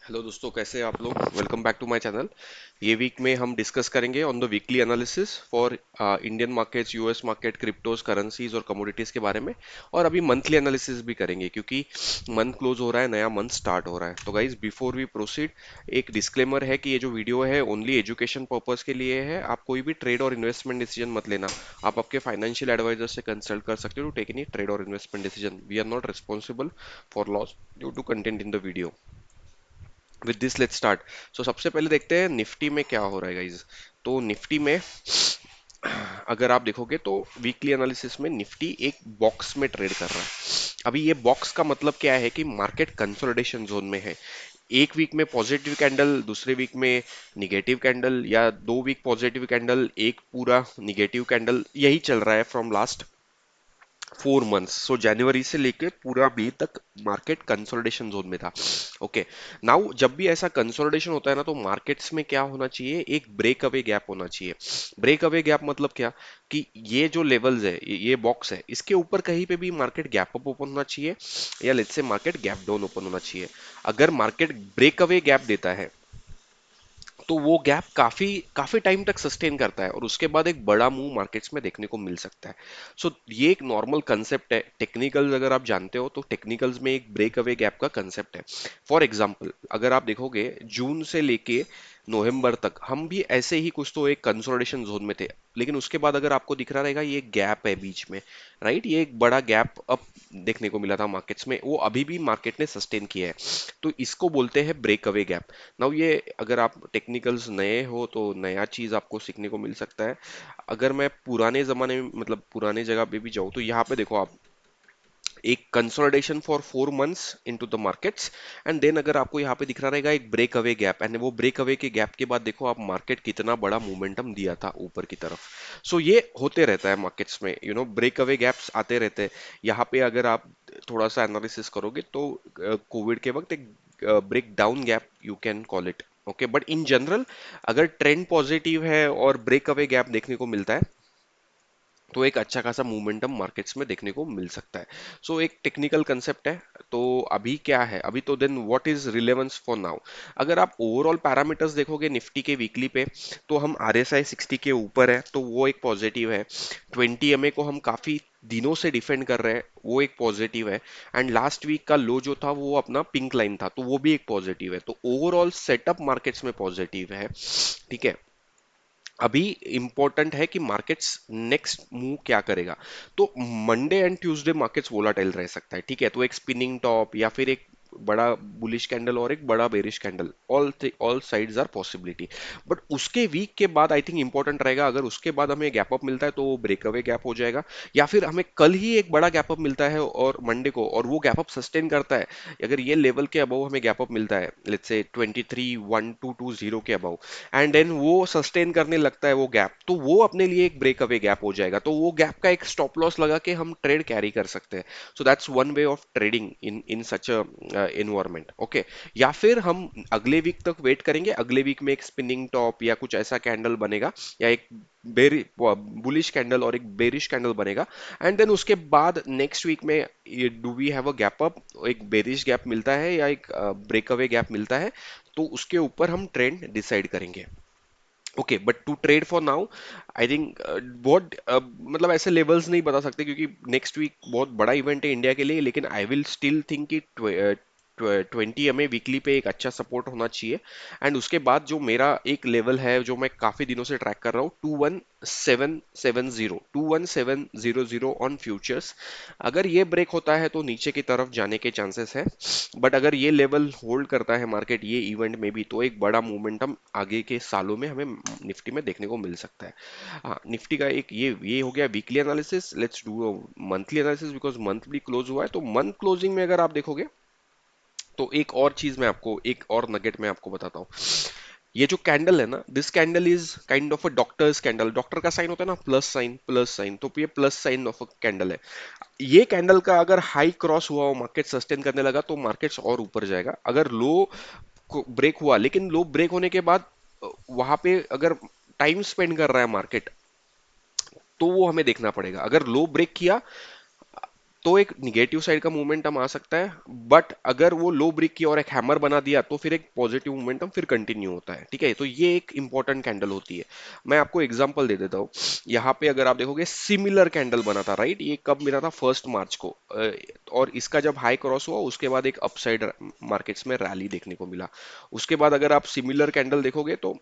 Hello दोस्तों, कैसे हैं आप लोग। Welcome back to my channel. ये वीक में हम डिस्कस करेंगे on the weekly analysis for Indian markets, US market, cryptos, currencies और कमोडिटीज के बारे में। और अभी मंथली एनालिसिस भी करेंगे क्योंकि मंथ क्लोज हो रहा है, नया मंथ स्टार्ट हो रहा है। तो गाइज, बिफोर वी प्रोसीड, एक डिस्क्लेमर है कि ये जो वीडियो है ओनली एजुकेशन पर्पस के लिए है। आप कोई भी ट्रेड और इन्वेस्टमेंट डिसीजन मत लेना। आप आपके फाइनेंशियल एडवाइजर से कंसल्ट कर सकते हो टू टेक एनी ट्रेड और investment decision. We are not responsible for loss due to content in the video. With this let's start. So सबसे पहले देखते हैं निफ्टी में क्या हो रहा है गाइज। तो निफ्टी में अगर आप देखोगे तो वीकली एनालिसिस में निफ्टी एक बॉक्स में ट्रेड कर रहा है। अभी ये बॉक्स का मतलब क्या है कि मार्केट कंसोलिडेशन जोन में है। एक वीक में पॉजिटिव कैंडल, दूसरे वीक में निगेटिव कैंडल, या 2 वीक पॉजिटिव कैंडल, एक पूरा निगेटिव कैंडल, यही चल रहा है फ्रॉम लास्ट 4 मंथ्स। सो जनवरी से लेके पूरा मई तक मार्केट कंसोलिडेशन जोन में था। ओके, नाउ जब भी ऐसा कंसोलिडेशन होता है ना, तो मार्केट्स में क्या होना चाहिए, एक ब्रेक अवे गैप होना चाहिए। ब्रेक अवे गैप मतलब क्या, कि ये जो लेवल्स है, ये बॉक्स है, इसके ऊपर कहीं पे भी मार्केट गैप अप ओपन होना चाहिए, या let's say market gap down open होना चाहिए। अगर मार्केट ब्रेक अवे गैप देता है तो वो गैप काफी काफी टाइम तक सस्टेन करता है और उसके बाद एक बड़ा मूव मार्केट्स में देखने को मिल सकता है। सो ये एक नॉर्मल कंसेप्ट है। टेक्निकल्स अगर आप जानते हो तो टेक्निकल्स में एक ब्रेक अवे गैप का कंसेप्ट है। फॉर एग्जांपल, अगर आप देखोगे जून से लेके नवंबर तक हम भी ऐसे ही कुछ तो एक कंसोलिडेशन जोन में थे, लेकिन उसके बाद अगर आपको दिख रहा रहेगा ये गैप है बीच में, राइट, ये एक बड़ा गैप अप देखने को मिला था मार्केट्स में, वो अभी भी मार्केट ने सस्टेन किया है। तो इसको बोलते हैं ब्रेक अवे गैप। नाउ ये, अगर आप टेक्निकल्स नए हो तो नया चीज आपको सीखने को मिल सकता है। अगर मैं पुराने जमाने में, मतलब पुराने जगह पे भी जाऊँ, तो यहाँ पे देखो आप, एक consolidation for 4 months into the markets, and then अगर आपको यहाँ पे दिख रहा रहेगा एक ब्रेक अवे गैप, एंड वो ब्रेक अवे के गैप के बाद देखो आप मार्केट कितना बड़ा मोमेंटम दिया था ऊपर की तरफ। सो ये होते रहता है मार्केट्स में, ब्रेक अवे गैप्स आते रहते हैं। यहाँ पे अगर आप थोड़ा सा एनालिसिस करोगे तो कोविड के वक्त एक break down gap you can call it. Okay, but in general अगर ट्रेंड पॉजिटिव है और ब्रेक अवे गैप देखने को मिलता है, तो एक अच्छा खासा मोमेंटम मार्केट्स में देखने को मिल सकता है। सो एक टेक्निकल कंसेप्ट है। तो अभी क्या है, अभी तो then what is relevance for now. अगर आप ओवरऑल पैरामीटर्स देखोगे निफ्टी के वीकली पे, तो हम RSI 60 के ऊपर है, तो वो एक पॉजिटिव है। 20 MA को हम काफी दिनों से डिफेंड कर रहे हैं, वो एक पॉजिटिव है। एंड लास्ट वीक का लो जो था वो अपना पिंक लाइन था, तो वो भी एक पॉजिटिव है। तो ओवरऑल सेटअप मार्केट्स में पॉजिटिव है। ठीक है, अभी इंपॉर्टेंट है कि मार्केट्स नेक्स्ट मूव क्या करेगा। तो Monday and Tuesday markets volatile रह सकता है, ठीक है। तो एक स्पिनिंग टॉप या फिर एक बड़ा बुलिश कैंडल और एक बड़ा bearish candle, all sides are possibility. But उसके वीक के बाद आई थिंक इंपॉर्टेंट रहेगा, अगर उसके बाद हमें गैप अप मिलता है तो वो ब्रेक अवे गैप हो जाएगा, या फिर हमें कल ही एक बड़ा गैप अप मिलता है और मंडे को, और वो गैप अप सस्टेन करता है। अगर ये लेवल के अबव हमें गैप अप मिलता है, लेट्स से 23,1220 के अबव, एंड देन वो सस्टेन करने लगता है वो गैप, तो वो अपने लिए एक ब्रेक अवे गैप हो जाएगा। तो वो गैप का एक स्टॉप लॉस लगा के हम ट्रेड कैरी कर सकते हैं। So that's one way of trading in in such a environment. Okay, या फिर हम अगले वीक तक वेट करेंगे, अगले वीक में एक स्पिनिंग टॉप या कुछ ऐसा कैंडल बनेगा, या एक बेरी बुलिश कैंडल और एक बेरिश कैंडल बनेगा, एंड देन उसके बाद नेक्स्ट वीक में do we have a gap up, एक बेरिश गैप मिलता है या एक ब्रेक अवे गैप मिलता है, तो उसके ऊपर हम ट्रेंड डिसाइड करेंगे। Okay, but to trade for now I think बहुत मतलब ऐसे लेवल्स नहीं बता सकते क्योंकि नेक्स्ट वीक बहुत बड़ा इवेंट है इंडिया के लिए, लेकिन आई विल स्टिल थिंक कि 20 MA वीकली पे एक अच्छा सपोर्ट होना चाहिए। एंड उसके बाद जो मेरा एक लेवल है जो मैं काफी दिनों से ट्रैक कर रहा हूँ, 21770 ऑन फ्यूचर्स, अगर ये ब्रेक होता है तो नीचे की तरफ जाने के चांसेस है। बट अगर ये लेवल होल्ड करता है मार्केट ये इवेंट में भी, तो एक बड़ा मोमेंटम आगे के सालों में हमें निफ्टी में देखने को मिल सकता है। हाँ, निफ्टी का एक ये हो गया weekly analysis. Let's do monthly analysis because month भी क्लोज हुआ है। तो मंथ क्लोजिंग में अगर आप देखोगे, तो एक और चीज मैं आपको, एक और नगेट मैं आपको बताता हूँ। ये जो कैंडल है ना, this candle is kind of a doctor's candle. Doctor का साइन होता है ना, प्लस साइन, प्लस साइन, तो ये plus sign of a candle है। ये कैंडल का अगर हाई क्रॉस हुआ और मार्केट सस्टेन करने लगा तो मार्केट्स और ऊपर जाएगा। अगर लो को ब्रेक हुआ, लेकिन लो ब्रेक होने के बाद वहां पे अगर टाइम स्पेंड कर रहा है मार्केट, तो वो हमें देखना पड़ेगा। अगर लो ब्रेक किया तो एक निगेटिव साइड का मोमेंटम आ सकता है, बट अगर वो लो ब्रेक किया और एक हैमर बना दिया तो फिर एक पॉजिटिव मोमेंटम फिर कंटिन्यू होता है, ठीक है। तो ये एक इंपॉर्टेंट कैंडल होती है। मैं आपको एग्जांपल दे देता हूँ। यहाँ पे अगर आप देखोगे सिमिलर कैंडल बना था, राइट, ये कब मिला था, 1 मार्च को, और इसका जब हाई क्रॉस हुआ उसके बाद एक अपसाइड मार्केट्स में रैली देखने को मिला। उसके बाद अगर आप सिमिलर कैंडल देखोगे तो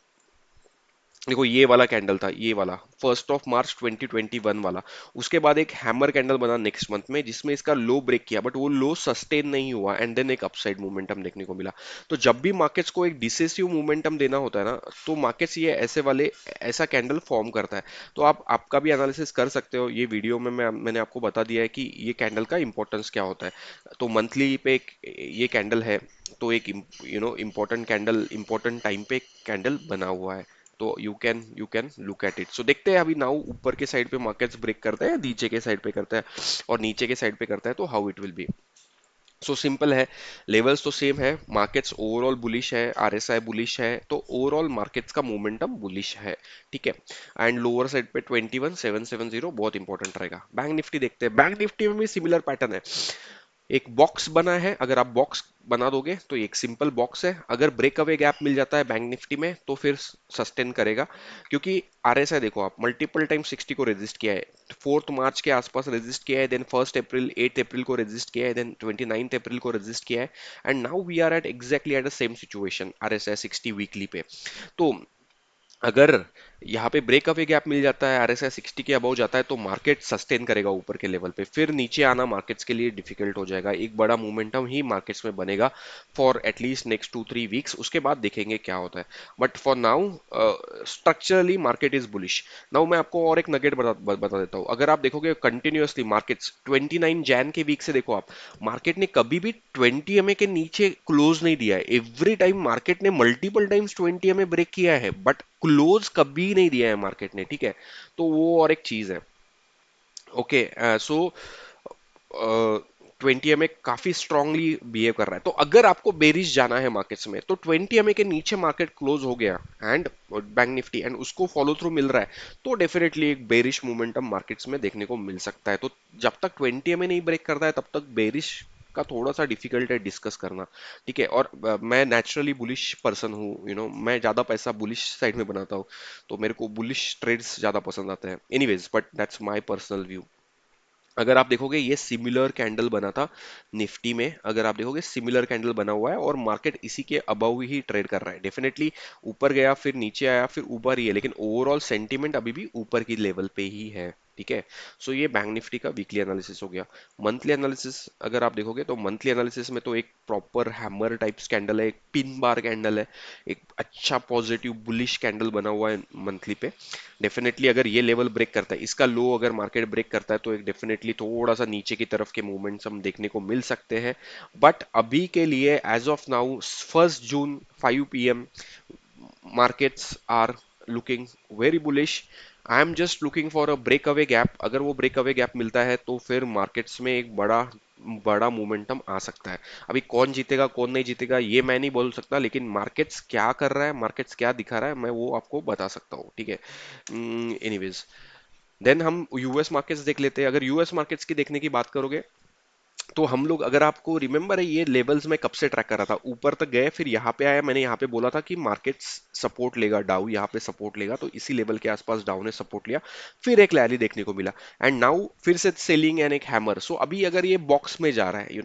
देखो ये वाला कैंडल था, ये वाला 1 मार्च 2021 वाला। उसके बाद एक हैमर कैंडल बना नेक्स्ट मंथ में जिसमें इसका लो ब्रेक किया, बट वो लो सस्टेन नहीं हुआ एंड देन एक अपसाइड मोमेंटम देखने को मिला। तो जब भी मार्केट्स को एक डिसेसिव मोमेंटम देना होता है ना, तो मार्केट्स ये ऐसे वाले ऐसा कैंडल फॉर्म करता है। तो आप आपका भी एनालिसिस कर सकते हो। ये वीडियो में मैंने आपको बता दिया है कि ये कैंडल का इंपॉर्टेंस क्या होता है। तो मंथली पे एक ये कैंडल है, तो एक इंपॉर्टेंट कैंडल, इंपॉर्टेंट टाइम पे कैंडल बना हुआ है। तो you can look at it. So देखते हैं अभी नाउ ऊपर के साइड पे मार्केट्स ब्रेक करता है या नीचे के साइड पे करता है, और नीचे के साइड पे करता है तो how it will be. So simple है, लेवल्स तो सेम है, मार्केट्स ओवरऑल बुलिश है, आरएसआई बुलिश है, तो ओवरऑल मार्केट्स का मोमेंटम बुलिश है, ठीक है। एंड लोअर साइड पे 21770 बहुत इंपॉर्टेंट रहेगा। बैंक निफ्टी देखते हैं, बैंक निफ्टी में भी सिमिलर पैटर्न है। एक बॉक्स बना है, अगर आप बॉक्स बना दोगे तो एक सिंपल बॉक्स है। अगर ब्रेक अवे गैप मिल जाता है बैंक निफ्टी में तो फिर सस्टेन करेगा, क्योंकि आरएसआई देखो आप मल्टीपल टाइम 60 को रेजिस्ट किया है। 4 मार्च के आसपास रेजिस्ट किया है, देन 1 अप्रैल 8 अप्रैल को रेजिस्ट किया है, देन 29 अप्रैल को रेजिस्ट किया है, and now we are at exactly at the same situation RSI 60 weekly पे। तो अगर यहाँ पे ब्रेक अवे गैप मिल जाता है, आरएसआई 60 के अबव जाता है, तो मार्केट सस्टेन करेगा ऊपर के लेवल पे, फिर नीचे आना मार्केट्स के लिए डिफिकल्ट हो जाएगा। एक बड़ा मोमेंटम ही मार्केट्स में बनेगा फॉर एटलीस्ट नेक्स्ट 2-3 वीक्स, उसके बाद देखेंगे क्या होता है। But for now structurally market is bullish. Now मैं आपको और एक नगेट बता देता हूँ। अगर आप देखोगे कंटिन्यूअसली मार्केट्स 29 जैन के वीक से देखो आप, मार्केट ने कभी भी 20 MA के नीचे क्लोज नहीं दिया है। एवरी टाइम मार्केट ने मल्टीपल टाइम्स 20 MA ब्रेक किया है, बट क्लोज कभी नहीं दिया है मार्केट ने, ठीक है। तो वो और एक चीज है। ओके, सो 20 MA काफी स्ट्रांगली बिहेव कर रहा है। तो अगर आपको बेरिश जाना है मार्केट्स में, तो 20 MA के नीचे मार्केट क्लोज हो गया एंड बैंक निफ्टी एंड उसको फॉलो थ्रू मिल रहा है, तो डेफिनेटली एक बेरिश मोमेंटम मार्केट्स में देखने को मिल सकता है। तो जब तक 20 MA नहीं ब्रेक करता है तब तक बेरिश का थोड़ा सा डिफिकल्ट है डिस्कस करना, ठीक है। और मैं नेचुरली बुलिश पर्सन हूँ, मैं ज्यादा पैसा बुलिश साइड में बनाता हूँ, तो मेरे को बुलिश ट्रेड्स ज्यादा पसंद आते हैं। Anyways, but that's my personal view. अगर आप देखोगे ये सिमिलर कैंडल बना था निफ्टी में, अगर आप देखोगे सिमिलर कैंडल बना हुआ है और मार्केट इसी के अबव ही ट्रेड कर रहा है। डेफिनेटली ऊपर गया फिर नीचे आया फिर ऊपर ही है, लेकिन ओवरऑल सेंटीमेंट अभी भी ऊपर की लेवल पे ही है, ठीक है। सो ये बैंक निफ्टी का वीकली एनालिसिस हो गया। मंथली एनालिसिस अगर आप देखोगे तो मंथली एनालिसिस में तो एक प्रॉपर हैमर टाइप्स कैंडल है, एक पिन बार कैंडल है, एक अच्छा पॉजिटिव बुलिश कैंडल बना हुआ है मंथली पे। डेफिनेटली अगर ये लेवल ब्रेक करता है, इसका लो अगर मार्केट ब्रेक करता है, तो एक डेफिनेटली थोड़ा सा नीचे की तरफ के मूवमेंट्स हम देखने को मिल सकते हैं। बट अभी के लिए as of now 1 June 5 PM markets are looking very bullish. I am just looking for a break away gap. अगर वो ब्रेक अवे गैप मिलता है तो फिर मार्केट्स में एक बड़ा बड़ा मोमेंटम आ सकता है। अभी कौन जीतेगा कौन नहीं जीतेगा ये मैं नहीं बोल सकता, लेकिन मार्केट्स क्या कर रहा है, मार्केट्स क्या दिखा रहा है, मैं वो आपको बता सकता हूँ, ठीक है। एनीवेज, देन हम यूएस मार्केट्स देख लेते हैं। अगर यूएस मार्केट्स की देखने की बात करोगे तो हम लोग, अगर आपको रिमेंबर है, ये लेवल्स में कब से ट्रैक कर रहा था, ऊपर तक गए फिर यहाँ पे आया। मैंने यहाँ पे बोला था कि मार्केट्स सपोर्ट लेगा, डाउ यहाँ पे सपोर्ट लेगा, तो इसी लेवल के आसपास डाउ ने सपोर्ट लिया, फिर एक रैली देखने को मिला एंड नाउ फिर से सेलिंग एंड एक हैमर। सो अभी अगर ये बॉक्स में जा रहा है,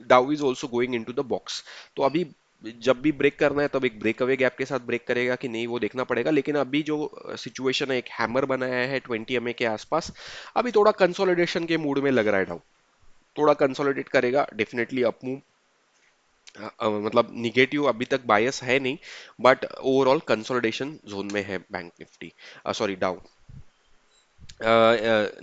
Dow is also going into the box. तो अभी जब भी ब्रेक करना है तब एक ब्रेक अवे गैप के साथ ब्रेक करेगा कि नहीं वो देखना पड़ेगा, लेकिन अभी जो सिचुएशन है, एक हैमर बनाया है 20 MA के आसपास, अभी थोड़ा कंसोलिडेशन के मूड में लग रहा है डाउ, थोड़ा कंसोलिडेट करेगा डेफिनेटली अप मूव। मतलब निगेटिव अभी तक बायस है नहीं, बट ओवरऑल कंसोलिडेशन जोन में है बैंक निफ्टी, सॉरी डाउ।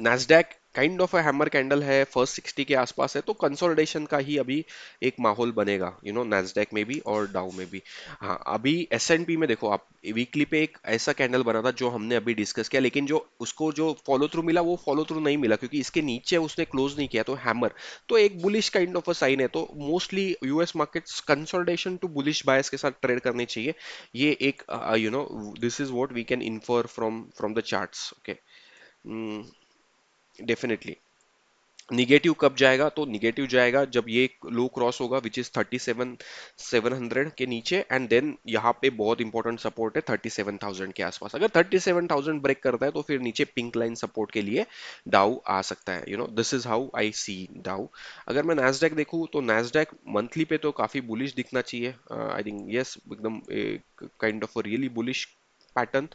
Nasdaq kind of a hammer candle है, फर्स्ट 60 के आसपास है, तो कंसोलिडेशन का ही अभी एक माहौल बनेगा, नैस्डैक में भी और डाउ में भी। हाँ, अभी एसएनपी में देखो आप, वीकली पे एक ऐसा कैंडल बना था जो हमने अभी डिस्कस किया, लेकिन जो उसको जो फॉलो थ्रू मिला वो फॉलो थ्रू नहीं मिला, क्योंकि इसके नीचे उसने क्लोज नहीं किया, तो हैमर, तो एक bullish kind of a sign है। तो mostly US markets consolidation to bullish bias के साथ ट्रेड करने चाहिए। ये एक this is what we can infer from the charts, okay. Definitely negative कब जाएगा? तो निगेटिव जाएगा जब ये लो क्रॉस होगा विच इज 37,700 के नीचे, एंड देन यहाँ पे बहुत इंपॉर्टेंट सपोर्ट है 37,000 के आसपास। अगर 37,000 ब्रेक करता है तो फिर नीचे पिंक लाइन सपोर्ट के लिए डाउ आ सकता है। दिस इज हाउ आई सी डाउ। अगर मैं नैस्डैक देखूँ तो नैस्डैक मंथली पे तो काफी बुलिश दिखना चाहिए। आई थिंक यस, एकदम kind of a really bullish pattern.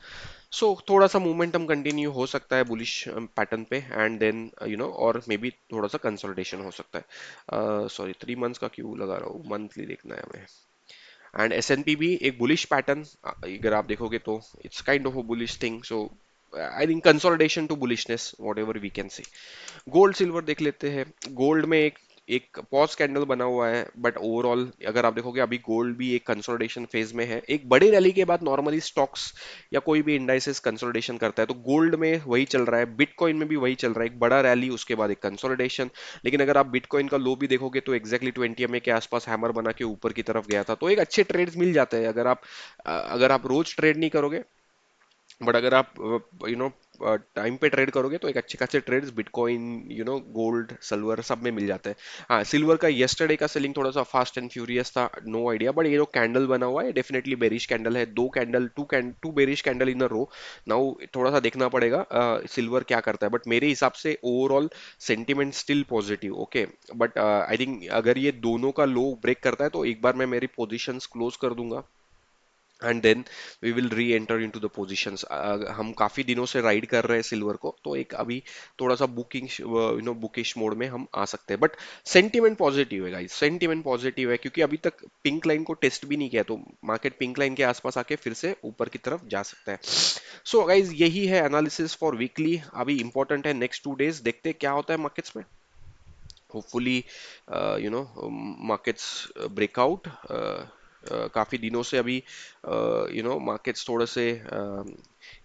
So थोड़ा सा मोमेंटम कंटिन्यू हो सकता है बुलिश पैटर्न पे, एंड देन और मे बी थोड़ा सा कंसोलिडेशन हो सकता है। सॉरी, 3 मंथ्स का क्यों लगा रहा हूँ, मंथली देखना है हमें। एंड एसएनपी भी एक बुलिश पैटर्न, अगर आप देखोगे तो it's kind of a bullish thing. So I think consolidation to bullishness, whatever we can see. Gold silver देख लेते हैं। गोल्ड में एक एक पॉज कैंडल बना हुआ है, बट ओवरऑल अगर आप देखोगे अभी गोल्ड भी एक कंसोलिडेशन फेज में है। एक बड़ी रैली के बाद नॉर्मली स्टॉक्स या कोई भी इंडाइसेस कंसोलिडेशन करता है, तो गोल्ड में वही चल रहा है, बिटकॉइन में भी वही चल रहा है, एक बड़ा रैली उसके बाद एक कंसोलिडेशन। लेकिन अगर आप बिटकॉइन का लो भी देखोगे तो एग्जैक्टली 20 MA के आसपास हैमर बना के ऊपर की तरफ गया था, तो एक अच्छे ट्रेड्स मिल जाते हैं अगर आप रोज ट्रेड नहीं करोगे, बट अगर आप यू नो टाइम पे ट्रेड करोगे तो एक अच्छे खासे ट्रेड्स बिटकॉइन, गोल्ड सिल्वर सब में मिल जाते हैं। हाँ, सिल्वर का येस्टरडे का सेलिंग थोड़ा सा फास्ट एंड फ्यूरियस था, नो आइडिया, बट ये जो कैंडल बना हुआ है डेफिनेटली बेरिश कैंडल है। दो candle, two bearish candle in a row. Now थोड़ा सा देखना पड़ेगा सिल्वर क्या करता है, बट मेरे हिसाब से overall sentiment still positive, okay. But I think अगर ये दोनों का लो ब्रेक करता है तो एक बार मैं मेरी पोजीशंस क्लोज कर दूंगा, and then we will reenter into the positions. हम काफी दिनों से राइड कर रहे हैं सिल्वर को, तो एक अभी थोड़ा सा बुकिश मोड में हम आ सकते हैं, बट सेंटीमेंट पॉजिटिव है गाइस, सेंटीमेंट पॉजिटिव है, क्योंकि अभी तक पिंक लाइन को टेस्ट भी नहीं किया, तो मार्केट पिंक लाइन के आसपास आके फिर से ऊपर की तरफ जा सकता है। सो गाइस, यही है एनालिसिस फॉर वीकली। अभी इंपॉर्टेंट है नेक्स्ट 2 डेज, देखते हैं क्या होता है मार्केट्स में। Hopefully markets breakout. काफी दिनों से अभी मार्केट्स थोड़े से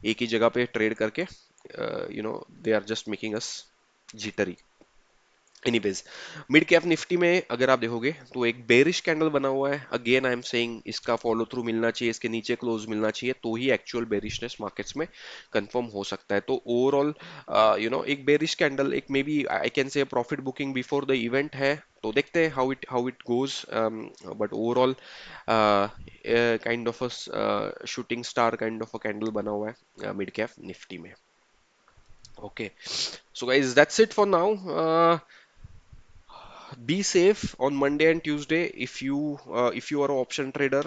एक ही जगह पे ट्रेड करके they are just making us jittery. Anyways, mid cap Nifty में अगर आप देखोगे तो एक बेरिश कैंडल बना हुआ है। अगेन आई एम सेइंग इसका फॉलो थ्रू मिलना चाहिए, इसके नीचे क्लोज मिलना चाहिए, तो ही एक्चुअल बेरिशनेस मार्केट्स में कंफर्म हो सकता है। तो ओवरऑल एक बेरिश कैंडल, एक maybe I can say profit booking before the event है, तो देखते हैं how it goes. But overall kind of a shooting star kind of a candle बना हुआ है मिड कैप निफ्टी में। Okay, so guys that's it for now. Be safe on Monday and Tuesday. If you are an option trader,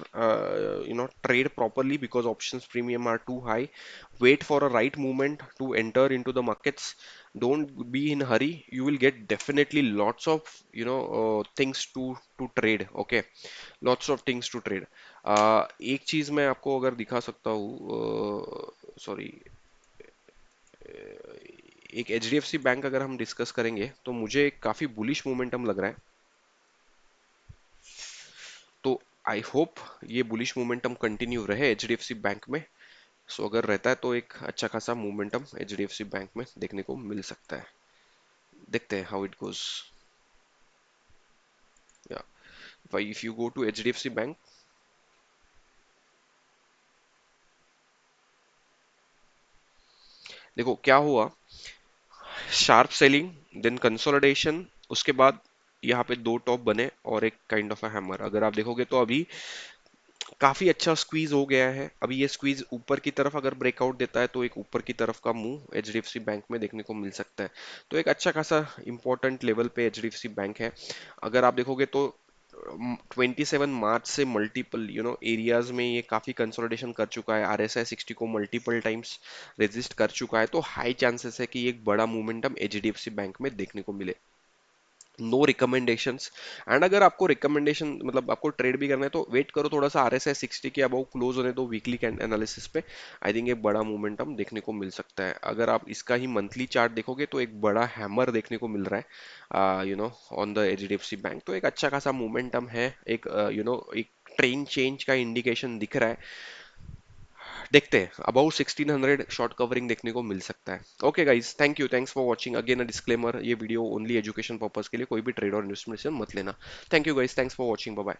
trade properly, because options premium are too high. Wait for a right movement to enter into the markets. Don't be in hurry. You will get definitely lots of things to trade. Okay, lots of things to trade. एक चीज मैं आपको अगर दिखा सकता हूँ, sorry, एक HDFC bank अगर हम डिस्कस करेंगे तो मुझे काफी बुलिश मोमेंटम लग रहा है। तो आई होप ये बुलिश मोमेंटम कंटिन्यू रहे एचडीएफसी बैंक में। सो अगर रहता है तो एक अच्छा खासा मोमेंटम एचडीएफसी बैंक में देखने को मिल सकता है। देखते हैं हाउ इट गोज। या भाई, if you go to HDFC bank, देखो क्या हुआ। शार्प सेलिंग, देन कंसोलिडेशन, उसके बाद यहाँ पे दो टॉप बने और एक काइंड ऑफ अ हैमर। अगर आप देखोगे तो अभी काफी अच्छा स्क्वीज हो गया है। अभी ये स्क्वीज ऊपर की तरफ अगर ब्रेकआउट देता है तो एक ऊपर की तरफ का मूव एचडीएफसी बैंक में देखने को मिल सकता है। तो एक अच्छा खासा इंपॉर्टेंट लेवल पे एचडीएफसी बैंक है। अगर आप देखोगे तो 27 मार्च से मल्टीपल एरियाज में ये काफी कंसोलिडेशन कर चुका है, RSI 60 को मल्टीपल टाइम्स रेजिस्ट कर चुका है, तो हाई चांसेस है कि एक बड़ा मोमेंटम एचडीएफसी बैंक में देखने को मिले। No recommendations. एंड अगर आपको रिकमेंडेशन मतलब आपको ट्रेड भी करना है तो वेट करो थोड़ा सा, RSI 60 के अबाउ क्लोज होने दो वीकली एनालिसिस पे। आई थिंक एक बड़ा मोमेंटम देखने को मिल सकता है। अगर आप इसका ही मंथली चार्ट देखोगे तो एक बड़ा हैमर देखने को मिल रहा है ऑन द एचडीएफसी बैंक। तो एक अच्छा खासा मोमेंटम है, एक एक ट्रेन चेंज का इंडिकेशन दिख रहा है। देखते हैं, अबाउ 1600 शॉर्ट कवरिंग देखने को मिल सकता है। Okay guys, thank you, thanks for watching. Again a disclaimer, ये वीडियो ओनली एजुकेशन पर्पस के लिए, कोई भी ट्रेड और इन्वेस्टमेंट मत लेना। Thank you guys, thanks for watching, bye bye.